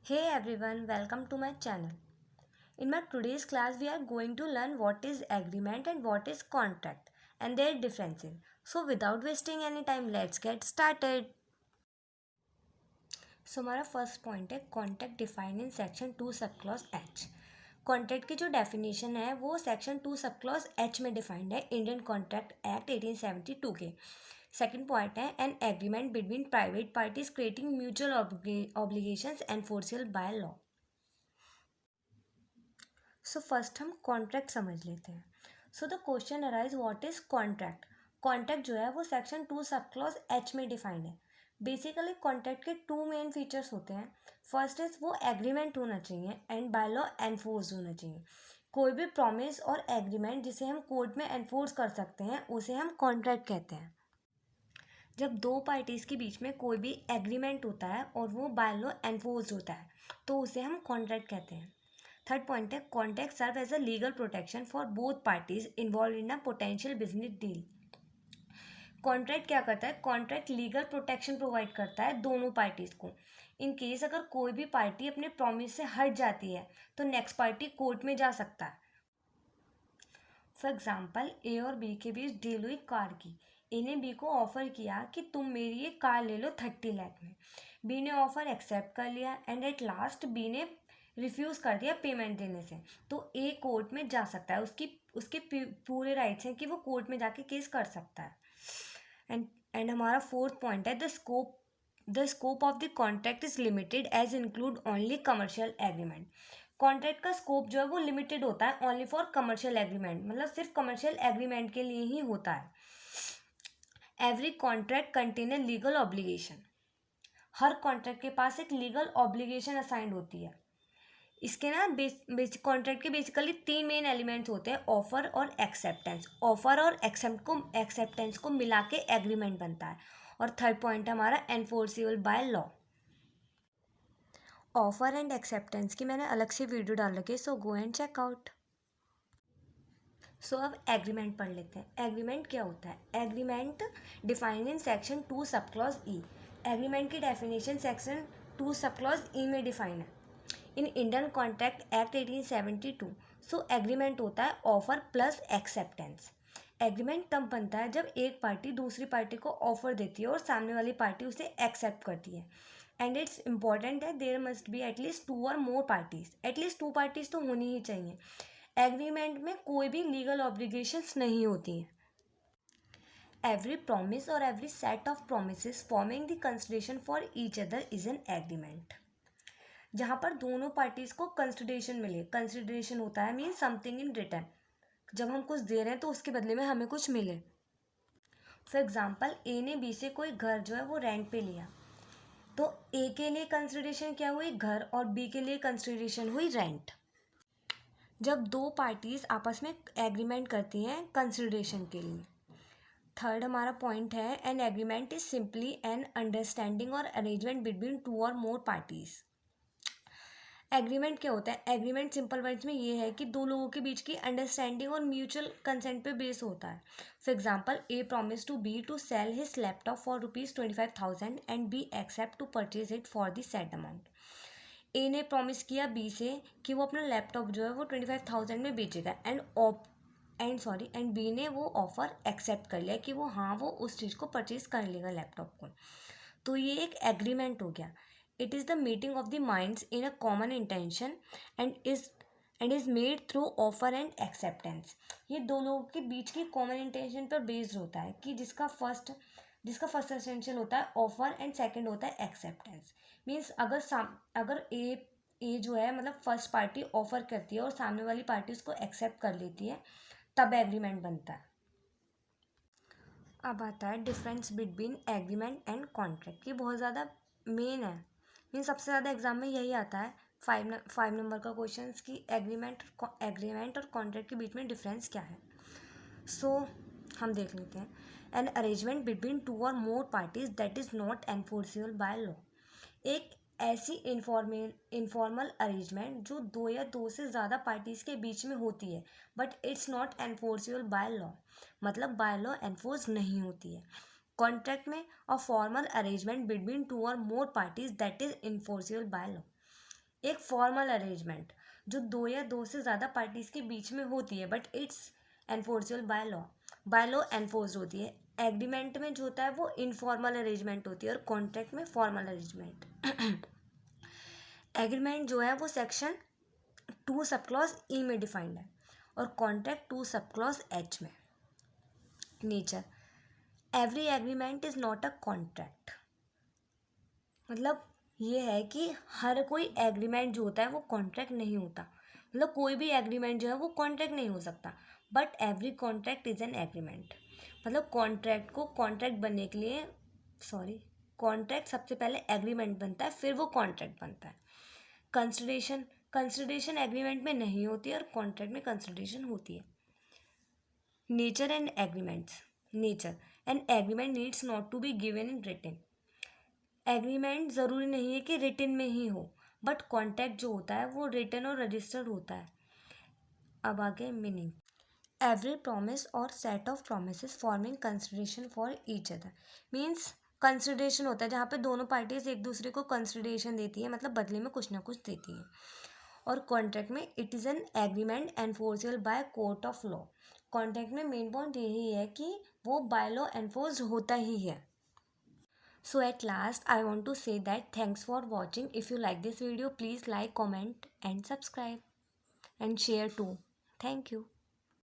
Hey everyone, welcome to my channel. In my today's class, we are going to learn what is agreement and what is contract and their differences. So without wasting any time, let's get started. So हमारा first point है contract define इन section 2 sub clause H. Contract की जो definition है वो section 2 sub clause H में defined है Indian contract act 1872 के। Second point है an agreement between private parties creating mutual obligations enforceable by law. So first हम contract समझ लेते हैं। So the question arise what is contract. Contract जो है वो सेक्शन 2 सब क्लॉज एच में डिफाइंड है। बेसिकली कॉन्ट्रैक्ट के टू मेन फीचर्स होते हैं। फर्स्ट इज वो एग्रीमेंट होना चाहिए एंड बाय लॉ एनफोर्स होना चाहिए। कोई भी प्रॉमिस और एग्रीमेंट जिसे हम कोर्ट में एनफोर्स कर सकते हैं उसे हम कॉन्ट्रैक्ट कहते हैं। जब दो पार्टीज़ के बीच में कोई भी एग्रीमेंट होता है और वो बाय लॉ एनफोर्स होता है तो उसे हम कॉन्ट्रैक्ट कहते हैं। थर्ड पॉइंट है contract serve as a legal protection for both parties involved in a potential business deal. Contract क्या करता है? कॉन्ट्रैक्ट लीगल प्रोटेक्शन प्रोवाइड करता है दोनों पार्टीज को। इन केस अगर कोई भी पार्टी अपने प्रॉमिस से हट जाती है तो नेक्स्ट पार्टी कोर्ट में जा सकता है। फॉर एग्जाम्पल ए और बी के बीच डील हुई कार की। ए ने बी को ऑफर किया कि तुम मेरी ये कार ले लो 30 लाख में। बी ने ऑफर एक्सेप्ट कर लिया एंड एट लास्ट बी ने रिफ्यूज़ कर दिया पेमेंट देने से। तो ए कोर्ट में जा सकता है, उसके पूरे राइट्स हैं कि वो कोर्ट में जाके केस कर सकता है। एंड हमारा फोर्थ पॉइंट है the scope of the contract is limited as include only commercial agreement. Contract का स्कोप जो है वो लिमिटेड होता है ओनली फॉर कमर्शियल एग्रीमेंट, मतलब सिर्फ कमर्शियल एग्रीमेंट के लिए ही होता है। Every contract contain a legal obligation. Her contract के पास एक लीगल ऑब्लिगेशन असाइंड होती है। इसके ना बेसिक कॉन्ट्रैक्ट के बेसिकली तीन मेन एलिमेंट्स होते हैं, ऑफर और एक्सेप्टेंस। ऑफर और एक्सेप्टेंस को मिला के एग्रीमेंट बनता है। और थर्ड पॉइंट है हमारा enforceable by law. Offer and acceptance की मैंने अलग से वीडियो डाल रखी है, सो गो एंड चेक आउट। सो अब एग्रीमेंट पढ़ लेते हैं। एग्रीमेंट क्या होता है? एग्रीमेंट डिफाइन इन section 2 sub clause E. Agreement की definition section 2 sub clause E में डिफाइन है in Indian contract act 1872। So agreement होता है ऑफर प्लस एक्सेप्टेंस। एग्रीमेंट तब बनता है जब एक पार्टी दूसरी पार्टी को ऑफर देती है और सामने वाली पार्टी उसे एक्सेप्ट करती है। एंड इट्स इंपॉर्टेंट है there must be at least two और more parties. At least two parties तो होनी ही चाहिए। एग्रीमेंट में कोई भी लीगल ऑब्लिगेशंस नहीं होती हैं। एवरी प्रॉमिस और every set of promise forming the consideration for each other is an agreement. जहाँ पर दोनों पार्टीज़ को कंसिडरेशन मिले। कंसिडरेशन होता है मीन समथिंग इन रिटर्न। जब हम कुछ दे रहे हैं तो उसके बदले में हमें कुछ मिले। फॉर एग्जाम्पल ए ने बी से कोई घर जो है वो रेंट पे लिया, तो ए के लिए कंसिडरेशन क्या हुई? घर। और बी के लिए कंसिडरेशन हुई रेंट। जब दो पार्टीज़ आपस में एग्रीमेंट करती हैं कंसिडरेशन के लिए। थर्ड हमारा पॉइंट है an agreement is simply an understanding और अरेंजमेंट बिटवीन टू और मोर पार्टीज़। एग्रीमेंट क्या होता है? एग्रीमेंट सिंपल वर्ड्स में ये है कि दो लोगों के बीच की अंडरस्टैंडिंग और म्यूचुअल कंसेंट पे बेस होता है। For example A promise to B to sell his laptop for ₹25,000 and B accept to purchase it for the set amount. A ने प्रॉमिस किया बी से कि वो अपना लैपटॉप जो है वो 25,000 में बेचेगा एंड बी ने वो ऑफर एक्सेप्ट कर लिया कि वो उस चीज़ को परचेज कर लेगा, लैपटॉप को। तो ये एक एग्रीमेंट हो गया। It is the meeting of the minds in a common intention and is made through offer and acceptance. ये दो लोगों के बीच की कॉमन इंटेंशन पर बेस्ड होता है कि जिसका फर्स्ट एसेंशियल होता है ऑफर एंड सेकंड होता है एक्सेप्टेंस। मीन्स अगर ए जो है मतलब फर्स्ट पार्टी ऑफर करती है और सामने वाली पार्टी उसको एक्सेप्ट कर लेती है तब एग्रीमेंट बनता है। अब आता है difference between agreement and contract. ये बहुत ज़्यादा मेन है, मीन सबसे ज़्यादा एग्जाम में यही आता है। फाइव नंबर का क्वेश्चन कि एग्रीमेंट और कॉन्ट्रैक्ट के बीच में डिफरेंस क्या है। सो हम देख लेते हैं। एन अरेंजमेंट बिटवीन टू और more parties that is not enforceable by law. एक ऐसी इनफॉर्मल अरेंजमेंट जो दो या दो से ज़्यादा पार्टीज़ के बीच में होती है but it's not enforceable by law, मतलब बाय लॉ एनफोर्स नहीं होती है। कॉन्ट्रैक्ट में a formal arrangement between two और more parties that is enforceable by law. एक फॉर्मल अरेंजमेंट जो दो या दो से ज़्यादा पार्टीज के बीच में होती है, but it's enforceable by law enforce होती है। एग्रीमेंट में जो होता है वो इनफॉर्मल अरेंजमेंट होती है और कॉन्ट्रैक्ट में फॉर्मल अरेंजमेंट। एग्रीमेंट जो है वो सेक्शन 2 सब क्लॉज ई में डिफाइंड है और कॉन्ट्रैक्ट 2 सब क्लॉज एच में। Nature, every agreement is not a contract. मतलब ये है कि हर कोई एग्रीमेंट जो होता है वो कॉन्ट्रैक्ट नहीं होता, मतलब कोई भी एग्रीमेंट जो है वो कॉन्ट्रैक्ट नहीं हो सकता, but every contract is an agreement. मतलब कॉन्ट्रैक्ट को कॉन्ट्रैक्ट बनने के लिए कॉन्ट्रैक्ट सबसे पहले एग्रीमेंट बनता है, फिर वो कॉन्ट्रैक्ट बनता है। कंसिडरेशन एग्रीमेंट में नहीं होती है और कॉन्ट्रैक्ट में कंसिडरेशन होती है। Nature and agreements. Nature, an agreement needs not to be given in written. Agreement ज़रूरी नहीं है कि रिटन में ही हो, बट कॉन्ट्रैक्ट जो होता है वो रिटन और रजिस्टर्ड होता है। अब आगे मीनिंग। एवरी प्रॉमिस और set of promise forming consideration for each other. Means consideration होता है जहाँ पे दोनों पार्टीज एक दूसरे को कंसिडरेशन देती है, मतलब बदले में कुछ ना कुछ देती है। और कॉन्ट्रैक्ट में it is an agreement enforceable by court of law. Contract में मेन पॉइंट यही है कि वो बाय लॉ एनफोर्स होता ही है। So at last I want to say that thanks for watching. If you like this video, please like, comment and subscribe and share too. Thank you.